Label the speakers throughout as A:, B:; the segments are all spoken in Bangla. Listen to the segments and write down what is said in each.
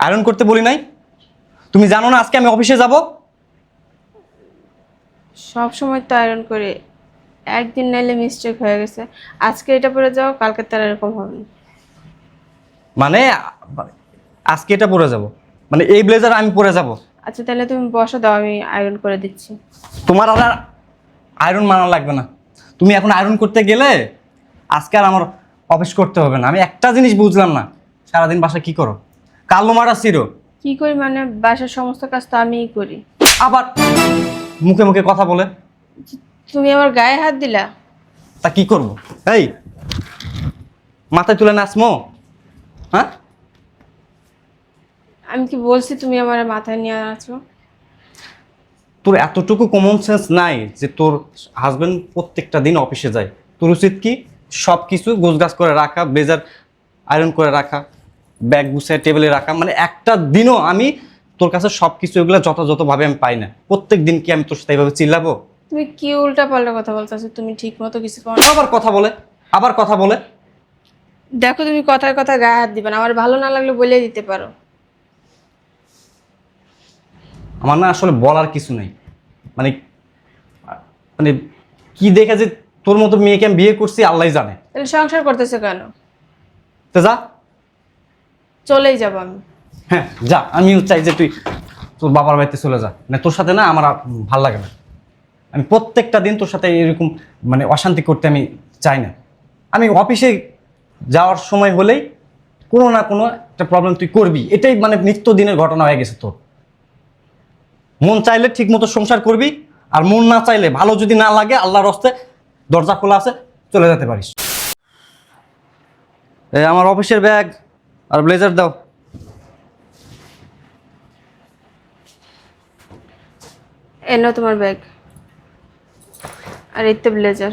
A: আয়রন করতে বলি নাই? তুমি জানো না আজকে আমি অফিসে যাব?
B: সব সময় তো আয়রন করে, একদিন নাইলে মিস্টেক হয়ে গেছে। আজকে এটা পরে যাও, কালকে তার এরকম হবে না।
A: মানে আজকে এটা পরে যাব, মানে এই ব্লেজার আমি পরে যাব?
B: আচ্ছা তাহলে তুমি বসো, দাও আমি আয়রন করে দিচ্ছি।
A: তোমার আর আয়রন মানা লাগবে না। তুমি এখন আয়রন করতে গেলে আজকে আর আমার অফিস করতে হবে না। আমি একটা জিনিস বুঝলাম না, সারাদিন বাসা কি করো? কালো মারা সিরো।
B: কি করি মানে, বাসার সমস্ত কাজ তো আমিই করি।
A: আবার মুখে মুখে কথা বলে।
B: তুমি আমার গায়ে হাত দিলা।
A: তা কি করব? এই মাথায় তুলে নাচমো? হ্যাঁ,
B: আমি কি বলছি তুমি আমার মাথায় নিয়ে আছো?
A: তোর এতটুকু কমন সেন্স নাই যে তোর হাজবেন্ড প্রত্যেকটা দিন অফিসে যায়? তোর উচিত কি সব কিছু গোছগাছ করে রাখা, ব্লেজার আয়রন করে রাখা, ব্যাগ গুছিয়ে টেবিলে রাখা। মানে একটা দিনও আমি তোর কাছে সব কিছু এগুলো যথাযথভাবে আমি পাই না। প্রত্যেক দিন কি আমি তোর সাথে এইভাবে চিল্লাবো?
B: তুমি কি উল্টা পাল্টা কথা বলতেছো? তুমি ঠিক মতো কিছু করো না।
A: আবার কথা বলে, আবার কথা বলে।
B: দেখো তুমি কথায় কথা গায়ে হাত দিবে না, আমার ভালো না লাগলে বলে দিতে পারো।
A: আমার না আসলে বলার কিছু নেই। মানে মানে কি দেখে যে তোর মতো মেয়েকে আমি বিয়ে করছি আল্লাহই জানে।
B: তাহলে সংসার করতেছো কেন?
A: তো যা।
B: চলেই যাবো আমি।
A: হ্যাঁ যা, আমিও চাই যে তুই তোর বাবার বাড়িতে চলে যা। মানে তোর সাথে না আমার আর ভাল লাগে না। আমি প্রত্যেকটা দিন তোর সাথে এরকম মানে অশান্তি করতে আমি চাই না। আমি অফিসে যাওয়ার সময় হলেই কোনো না কোনো একটা প্রবলেম তুই করবি, এটাই মানে নিত্যদিনের ঘটনা হয়ে গেছে তোর। মন চাইলে ঠিক মতো সংসার করবি, আর মন না চাইলে, ভালো যদি না লাগে আল্লাহর হস্তে দরজা খোলা আছে, চলে যেতে পারিস। এই আমার অফিসের ব্যাগ আর ব্লেজার দাও।
B: এনো তোমার ব্যাগ, আর এই তো ব্লেজার।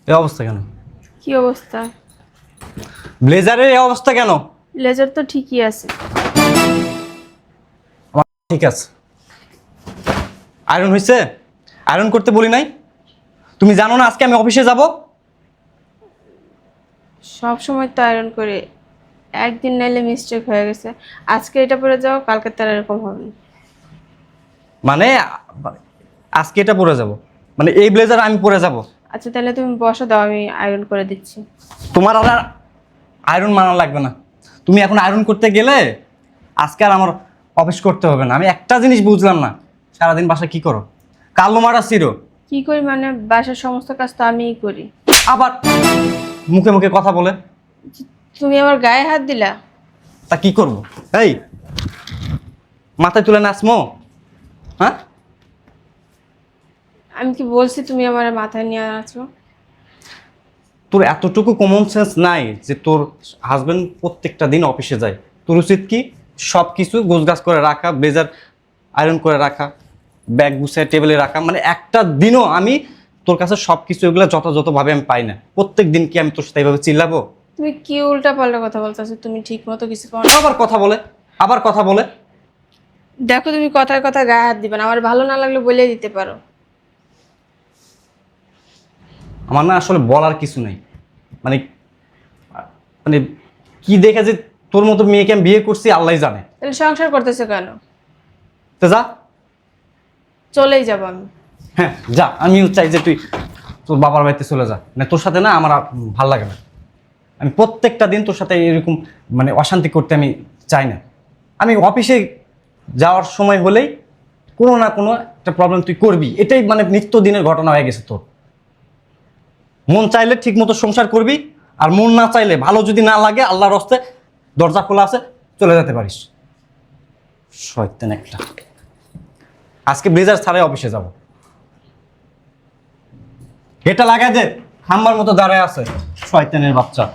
A: এই অবস্থা কেন?
B: কি অবস্থা?
A: ব্লেজারের এই অবস্থা কেন?
B: ব্লেজার তো ঠিকই আছে।
A: আমার ঠিক আছে। আয়রন হয়েছে? আয়রন করতে বলি নাই? তুমি জানো না আজকে আমি অফিসে যাব?
B: সব সময় তো আয়রন করে, একদিন নাইলে মিস্টেক হয়ে গেছে। আজকে এটা পরে যাও, কালকে তার এরকম হবে না।
A: মানে আজকে এটা পরে যাব, মানে এই ব্লেজার আমি পরে যাব?
B: আচ্ছা তাহলে তুমি বসো, দাও আমি আয়রন করে দিচ্ছি।
A: তোমার আর আয়রন মানা লাগবে না। তুমি এখন আয়রন করতে গেলে আজকে আর আমার অফিস করতে হবে না। আমি একটা জিনিস বুঝলাম না, সারাদিন বাসা কি করো? কালো মারা সিরো।
B: কি করি মানে, বাসার সমস্ত কাজ তো আমিই করি।
A: আবার মুখে মুখে কথা বলে।
B: তুমি আমার গায়ে হাত দিলা।
A: তা কি করব? এই মাথায় তুলে নাচমো? হ্যাঁ,
B: আমি কি বলছি তুমি আমার মাথায় নিয়ে আছো?
A: তোর এতটুকু কমন সেন্স নাই যে তোর হাজবেন্ড প্রত্যেকটা দিন অফিসে যায়? তোর উচিত কি সব কিছু গোছগাছ করে রাখা, ব্লেজার আয়রন করে রাখা, ব্যাগ গুছিয়ে টেবিলে রাখা। মানে একটা দিনও আমি তোর কাছে সব কিছু এগুলো যথাযথভাবে আমি পাই না। প্রত্যেক দিন কি আমি তোর সাথে এইভাবে চিল্লাবো?
B: তুমি কি উল্টা পাল্টা কথা বলতেছো? তুমি ঠিক মতো কিছু করো না।
A: আবার কথা বলে, আবার কথা বলে।
B: দেখো তুমি কথায় কথা গায়ে হাত দিবে না, আমার ভালো না লাগলে বলে দিতে পারো।
A: আমার না আসলে বলার কিছু নেই। মানে মানে কি দেখে যে তোর মতো মেয়েকে আমি বিয়ে করছি আল্লাহই জানে।
B: তাহলে সংসার করতেছো কেন?
A: তো যা।
B: চলেই যাবো আমি।
A: হ্যাঁ যা, আমিও চাই যে তুই তোর বাবার বাড়িতে চলে যা। মানে তোর সাথে না আমার আর ভাল লাগে না। আমি প্রত্যেকটা দিন তোর সাথে এরকম মানে অশান্তি করতে আমি চাই না। আমি অফিসে যাওয়ার সময় হলেই কোনো না কোনো একটা প্রবলেম তুই করবি, এটাই মানে নিত্যদিনের ঘটনা হয়ে গেছে তোর। মন চাইলে ঠিক মতো সংসার করবি, আর মন না চাইলে, ভালো যদি না লাগে আল্লাহর হস্তে দরজা খোলা আছে, চলে যেতে পারিস। শয়তান একটা। আজকে ব্লেজার ছাড়াই অফিসে যাব। এটা লাগাই দে, হাম্বার মতো দাঁড়ায় আছে শয়তানের বাচ্চা।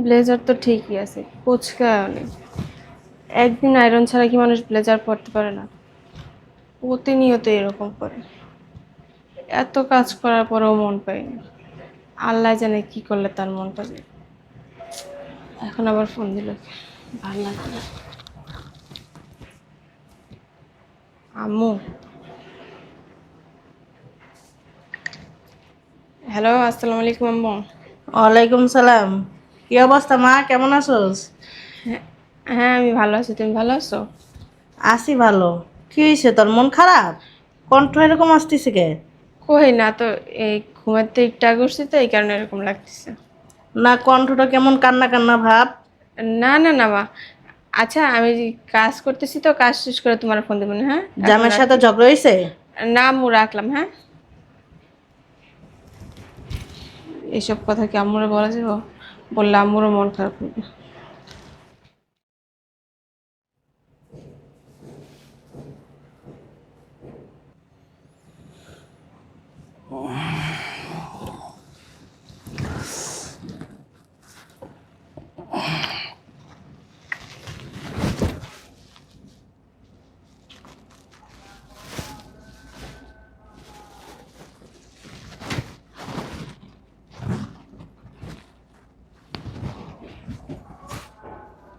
B: ব্লেজার তো ঠিকই আছে, কুচকা নেই। একদিন আয়রন ছাড়া কি মানুষ ব্লেজার পরতে পারে না? প্রতিনিয়ত এরকম করে। এত কাজ করার পরেও মন পাইনি। আল্লাহ জানে কি করলে তার মনটা যায়। এখন আবার ফোন দিল, ভালো লাগে না। আম্মু, হ্যালো, আসসালামু আলাইকুম আম্মু।
C: ওয়ালাইকুম সালাম। কি অবস্থা মা, কেমন আছোস?
B: হ্যাঁ, হ্যাঁ আমি ভালো আছি, তুমি ভালো আছো?
C: আছি ভালো। কি হয়েছে, তোর মন খারাপ? কণ্ঠ এরকম আসতেছে কে?
B: কই না তো, এই ঘুমাতে একটু আগে উঠছি তো এই কারণে এরকম লাগতেছে।
C: না, কণ্ঠটা কেমন কান্না কান্না ভাব।
B: না না না মা, আচ্ছা আমি কাজ করতেছি তো, কাজ শেষ করে তোমার ফোন দেবো না, হ্যাঁ এখন
C: জামের সাথে
B: রাখি।
C: ঝগড়া হয়েছে?
B: না আম্মু, রাখলাম, হ্যাঁ। এসব কথা কি আম্মুরে বলা যাবে? বললে আম্মুরও মন খারাপ হবে।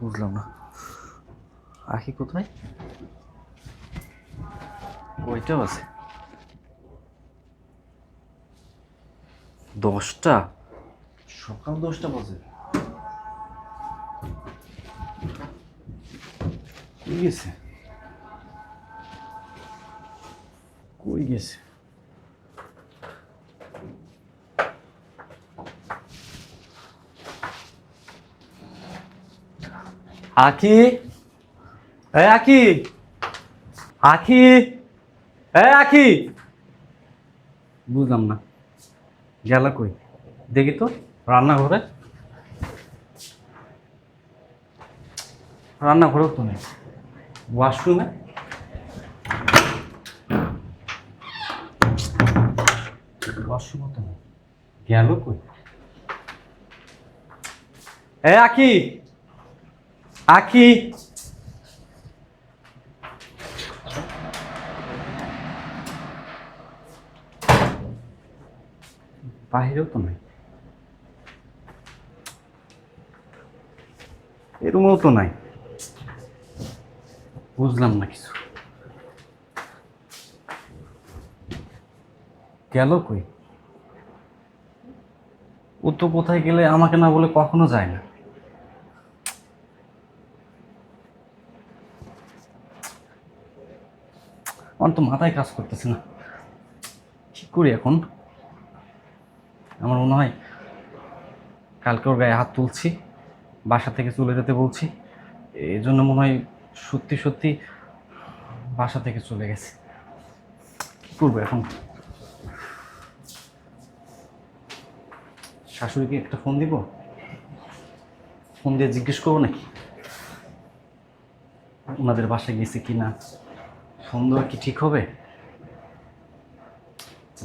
A: বুঝলাম না, আখি কোথায়? ওইটাও আছে। 10টা, সকাল 10টা বাজে। কই গেছে? কই গেছে? আখি, আখি, আখি, আখি। বুঝলাম না, গেল কই? দেখি তো, রান্নাঘরে। রান্নাঘরেও তো নেই, ওয়াশরুমে। ওয়াশরুমও তো নেই, গেল কই? আখি, আখি। বাহিরেও তো নাই, এরুমও তো নাই। বুঝলাম না কিছু, গেল কই? ও তো কোথায় গেলে আমাকে না বলে কখনো যায় না। আমার তো মাথায় কাজ করতেছে না, কি করি এখন? আমার মনে হয় কালকে ওর গায়ে হাত তুলছি, বাসা থেকে চলে যেতে বলছি, এই জন্য মনে হয় সত্যি সত্যি বাসা থেকে চলে গেছে। কি করবো এখন? শাশুড়িকে একটা ফোন দিব, ফোন দিয়ে জিজ্ঞেস করবো নাকি ওনাদের বাসায় গেছে কি না, সন্দেহ কি ঠিক হবে?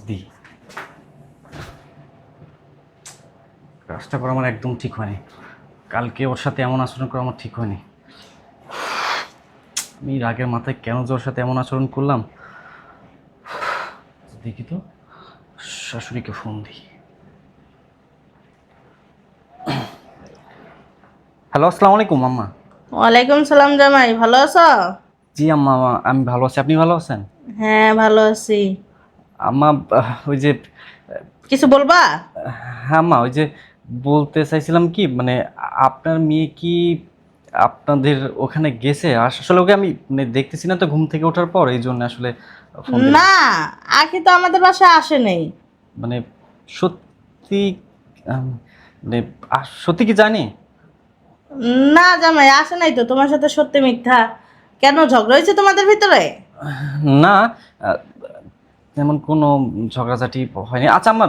A: দি, কাজটা করা আমার একদম ঠিক হয়নি। কালকে ওর সাথে এমন আচরণ করা আমার ঠিক হয়নি। আমি রাগের মাথায় কেন যে ওর সাথে এমন আচরণ করলাম। দেখি তো, শাশুড়িকে ফোন দিই। হ্যালো, আসসালামু আলাইকুম আম্মা।
C: ওয়ালাইকুম সালাম জামাই, ভালো আছো?
A: জি আম্মা, আমি ভালো আছি, আপনি ভালো আছেন?
C: হ্যাঁ ভালো আছি।
A: আম্মা, ওই যে,
C: কিছু বলবা?
A: হ্যাঁ আম্মা, ওই যে বলতে চাইছিলাম কি, মানে আপনার মেয়ে কি আপনাদের ওখানে গেছে? আসলে ওকে আমি মানে দেখতেছি না তো ঘুম থেকে ওঠার পর, এই জন্য আসলে ফোন দিলাম।
C: না, আখি তো আমাদের বাসায় আসে নাই।
A: মানে সত্যি, মানে সত্যি কি জানি?
C: না জামাই আসে নাই তো, তোমার সাথে সত্যি মিথ্যা? কেন, ঝগড়া হয়েছে তোমাদের ভিতরে?
A: না, আহ, তেমন কোনো ঝগড়াঝাটি হয়নি। আচ্ছা আম্মা,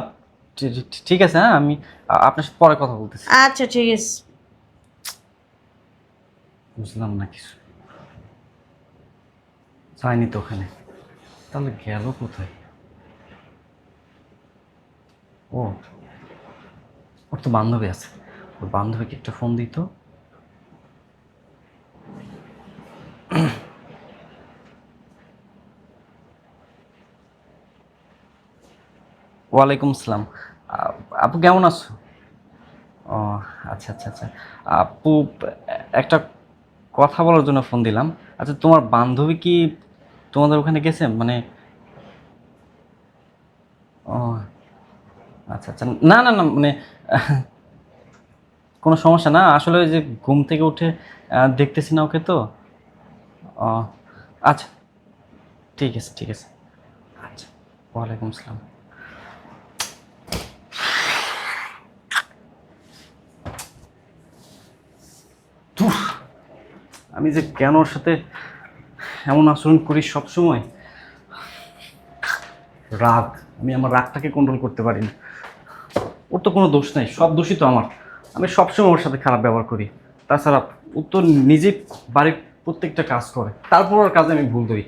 A: ঠিক আছে, হ্যাঁ আমি আপনার সাথে পরে কথা বলতেছি।
C: আচ্ছা ঠিক আছে।
A: বুঝলাম না কিছু, যায়নি তো ওখানে, তাহলে গেল কোথায়? ও, ওর তো বান্ধবী আছে, ওর বান্ধবীকে একটা ফোন দিত। ওয়ালাইকুম আসসালাম। আপু কেমন আছো? ও আচ্ছা আচ্ছা আচ্ছা। আপু, একটা কথা বলার জন্য ফোন দিলাম। আচ্ছা, তোমার বান্ধবী কি তোমাদের ওখানে গেছে? মানে ও আচ্ছা আচ্ছা, না না না, মানে কোনো সমস্যা না। আসলে ওই যে ঘুম থেকে উঠে দেখতেছি না ওকে তো। ও আচ্ছা, ঠিক আছে ঠিক আছে। আচ্ছা, ওয়ালাইকুম আসসালাম। ধুর, আমি যে কেন ওর সাথে এমন আচরণ করি সব সময়। রাগ, আমি আমার রাগটাকে কন্ট্রোল করতে পারি না। ওর তো কোনো দোষ নাই, সব দোষই তো আমার। আমি সবসময় ওর সাথে খারাপ ব্যবহার করি। তাছাড়া ও তো নিজে বাড়ির প্রত্যেকটা কাজ করে, তারপর ওর কাজে আমি ভুল ধরি।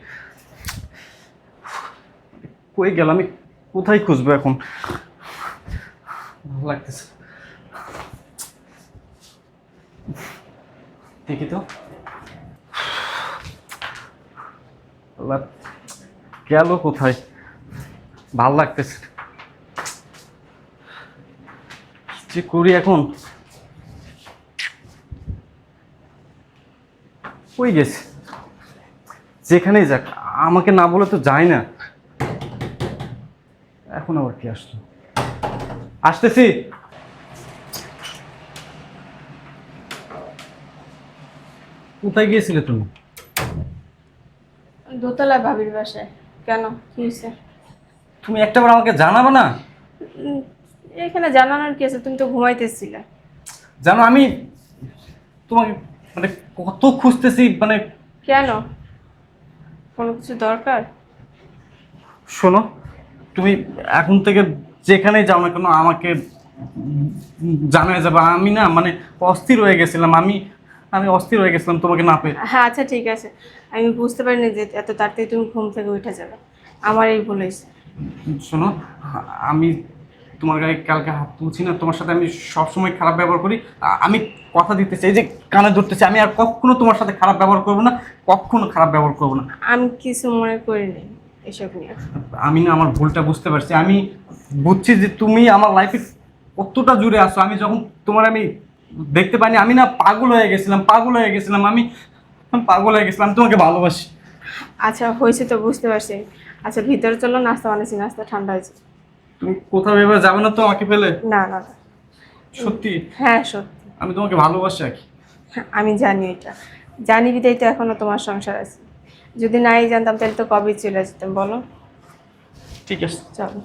A: কই গেল, আমি কোথায় খুঁজবো এখন? ভালো লাগতেছে, দেখি তো। আল্লাহ, গেল কোথায়? ভাল লাগতেছে, কি যে করি এখন। কই গেছে? যেখানেই যাক, আমাকে না বলে তো যায় না। এখন আবার কি আসলো? আসতেছি। কোথায় গিয়েছিলে তুমি?
B: দোতলা ভাবির বাসায়। কেন, কি হয়েছে?
A: তুমি একটাবার আমাকে জানাবে না?
B: উম, এখানে জানানোর কি আছে? তুমি তো ঘুমাইতেছিলে।
A: জানো, আমি তোমাকে মানে কত খুঁজতেছি, মানে
B: কেন, কোনো কিছু দরকার?
A: শোনো, তুমি এখন থেকে যেখানেই যাও না কেন আমাকে জানায় যাবে। আমি না মানে অস্থির হয়ে গেছিলাম, আমি আমি অস্থির হয়ে গেছিলাম তোমাকে না পেয়ে।
B: হ্যাঁ আচ্ছা ঠিক আছে, আমি বুঝতে পারিনি যে এত তাড়াতাড়ি তুমি ঘুম থেকে উঠে যাবে। আমার এই ভুল হয়েছে।
A: শোনো, আমি তোমার গায়ে কালকে হাত তুলছি না, তোমার সাথে আমি সবসময় খারাপ ব্যবহার করি। আমি কথা দিতে চাই, যে কানে ধরতেছি, আমি আর কখনো তোমার সাথে খারাপ ব্যবহার করবো না, কখনো খারাপ ব্যবহার করবো না।
B: আমি কিছু মনে করিনি এসব নিয়ে।
A: আমি না আমার ভুলটা বুঝতে পারছি। আমি বুঝছি যে তুমি আমার লাইফে কতটা জুড়ে আছো। আমি যখন তোমার আমি দেখতে পাইনি, আমি না পাগল হয়ে গেছিলাম, পাগল হয়ে গেছিলাম, আমি পাগল হয়ে গেছিলাম। আমি তোমাকে ভালোবাসি।
B: আচ্ছা হয়েছে তো, বুঝতে পারছি। আচ্ছা ভিতরে চলো, নাস্তা বানাইছি, নাস্তা ঠান্ডা হয়েছে।
A: তুমি কোথাও এবার যাবে না তো আমাকে ফেলে?
B: না না না।
A: সত্যি?
B: হ্যাঁ সত্যি।
A: আমি তোমাকে ভালোবাসি আর কি।
B: আমি জানি এটা, জানি বিদায় তো এখনো তোমার সংসার আছে। যদি নাই জানতাম তাহলে তো কবেই চলে যেতাম, বলো।
A: ঠিক আছে।
B: চলো।